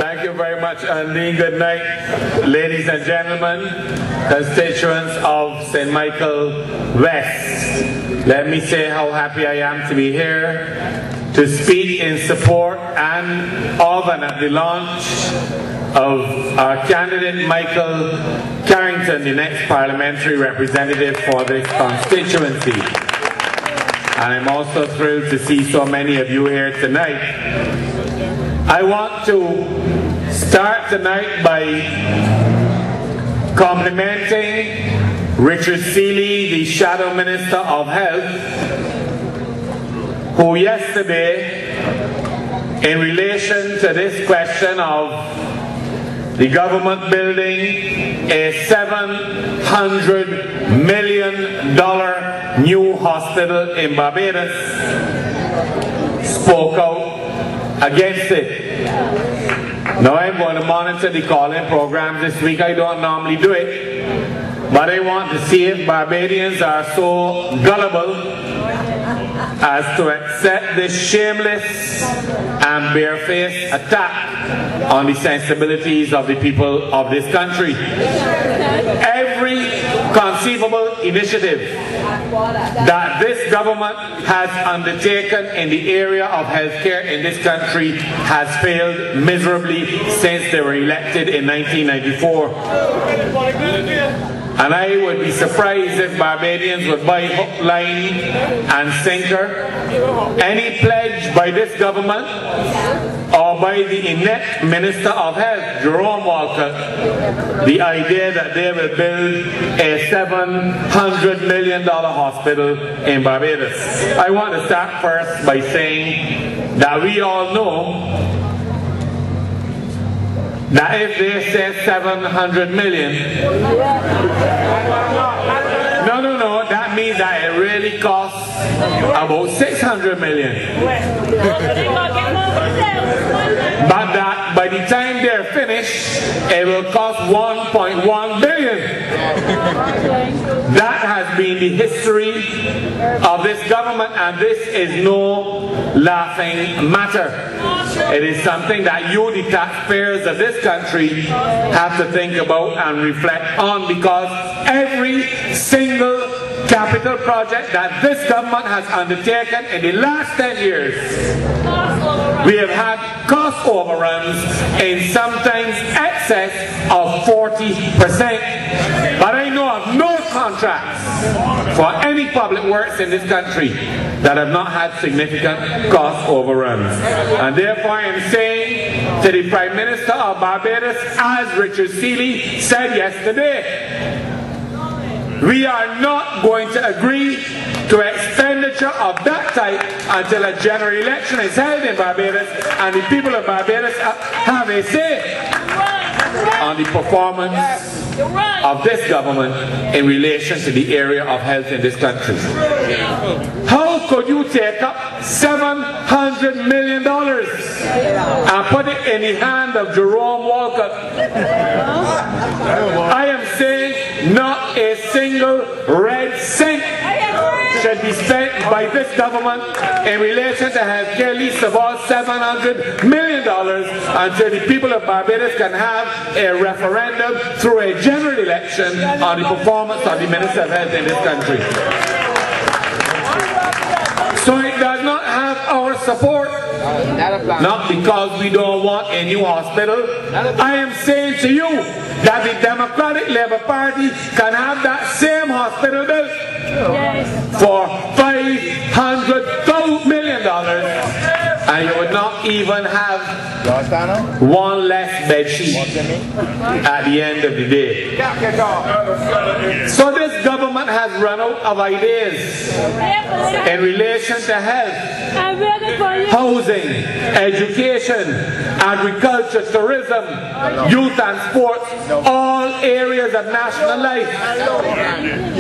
Thank you very much, Andy. Good night, ladies and gentlemen, constituents of St. Michael West. Let me say how happy I am to be here to speak in support and of and at the launch of our candidate Michael Carrington, the next parliamentary representative for this constituency. And I'm also thrilled to see so many of you here tonight. I want to start tonight by complimenting Richard Seeley, the Shadow Minister of Health, who yesterday, in relation to this question of the government building a $700 million new hospital in Barbados, spoke out against it. Now I'm going to monitor the call-in programs this week. I don't normally do it, but I want to see if Barbadians are so gullible as to accept this shameless and barefaced attack on the sensibilities of the people of this country. Every conceivable initiative that this government has undertaken in the area of healthcare in this country has failed miserably since they were elected in 1994. And I would be surprised if Barbadians would buy hook, line and sinker any pledge by this government or by the inept Minister of Health, Jerome Walcott, the idea that they will build a $700 million hospital in Barbados. I want to start first by saying that we all know that if they say 700 million, no, that means that it really costs about 600 million. But that by the time they're finished, it will cost 1.1 billion. That has been the history of this government, and this is no laughing matter. It is something that you, the taxpayers of this country, have to think about and reflect on, because every single capital project that this government has undertaken in the last 10 years, we have had cost overruns in sometimes excess of 40%. But I know of no contracts for any public works in this country that have not had significant cost overruns. And therefore I am saying to the Prime Minister of Barbados, as Richard Seeley said yesterday, we are not going to agree to expenditure of that type until a general election is held in Barbados and the people of Barbados have a say on the performance of this government in relation to the area of health in this country. How could you take up $700 million and put it in the hand of Jerome Walcott? I am saying not a single red cent should be spent by this government in relation to healthcare, least of all $700 million, until the people of Barbados can have a referendum through a general election on the performance of the Minister of Health in this country. So it does not have our support, not because we don't want a new hospital. I am saying to you that the Democratic Labour Party can have that same hospital built for $500 million, and you would not even have one less bed sheet at the end of the day. So this government has run out of ideas in relation to health, housing, education, agriculture, tourism, youth and sports, all areas of national life.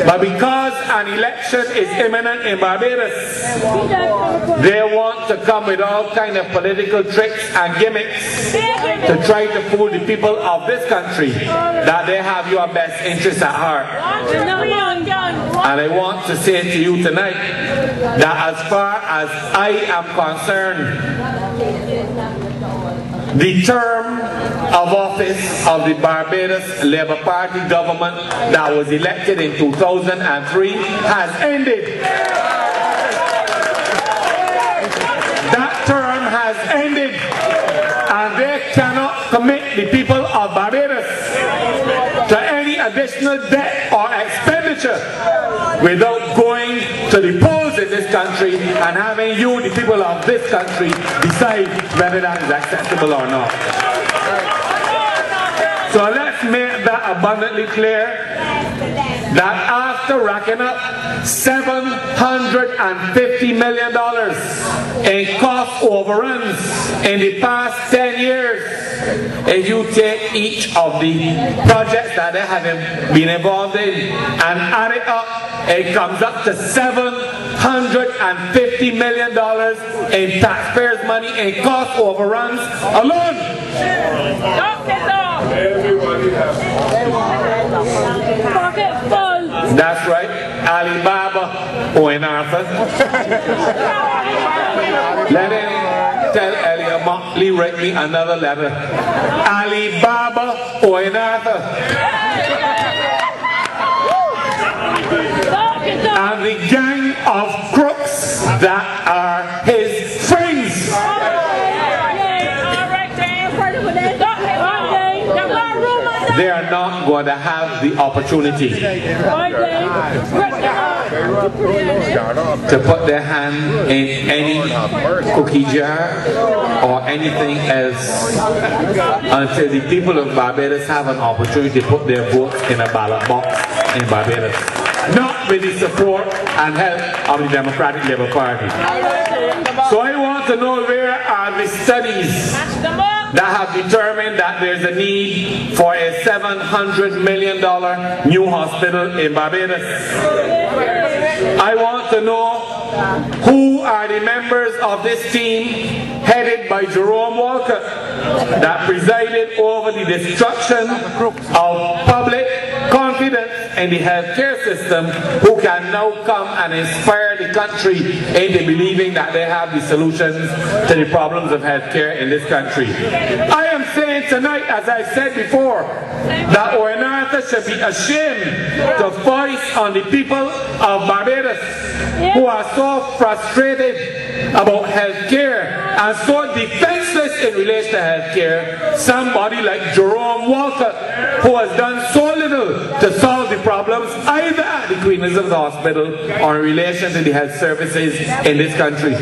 But because an election is imminent in Barbados, they want to come with all kinds of political tricks and gimmicks to try to fool the people of this country that they have your best interests at heart. And I want to say to you tonight that as far as I am concerned, The term of office of the Barbados Labour Party government that was elected in 2003 has ended. That term has ended, and they cannot commit the people of Barbados to any additional debt or expenditure without going to the polls in this country and having you, the people of this country, decide whether that is acceptable or not. So let's make that abundantly clear that after racking up $750 million in cost overruns in the past 10 years, if you take each of the projects that they have been involved in and add it up, it comes up to $750 million in taxpayers' money in cost overruns alone. That's right, Alibaba Owen Arthur. Let him tell Elliot Motley, write me another letter. Alibaba Owen Arthur. And the gang of crooks that are his friends. They are not going to have the opportunity to put their hand in any cookie jar or anything else until the people of Barbados have an opportunity to put their votes in a ballot box in Barbados. Not with the support and help of the Democratic Labour Party. So I want to know, where are the studies that have determined that there's a need for a $700 million new hospital in Barbados? I want to know, who are the members of this team headed by Jerome Walker that presided over the destruction of public confidence in the healthcare system, who can now come and inspire the country into believing that they have the solutions to the problems of healthcare in this country. I am saying tonight, as I said before, that Owen Arthur should be ashamed to voice on the people of Barbados who are so frustrated about healthcare and so defenseless in relation to healthcare. Somebody like Jerome Walker, who has done so little to solve the problems either at the Queen Elizabeth Hospital or in relation to the health services in this country.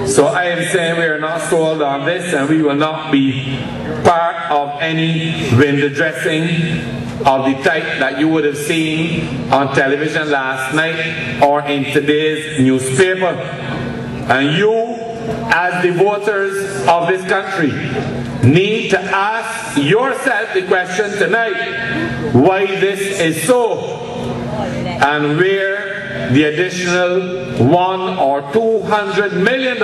So I am saying we are not sold on this, and we will not be part of any window dressing of the type that you would have seen on television last night or in today's newspaper. And you, as the voters of this country, need to ask yourself the question tonight, why this is so, and where the additional $100 or $200 million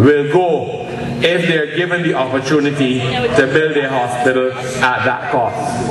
will go if they're given the opportunity to build a hospital at that cost.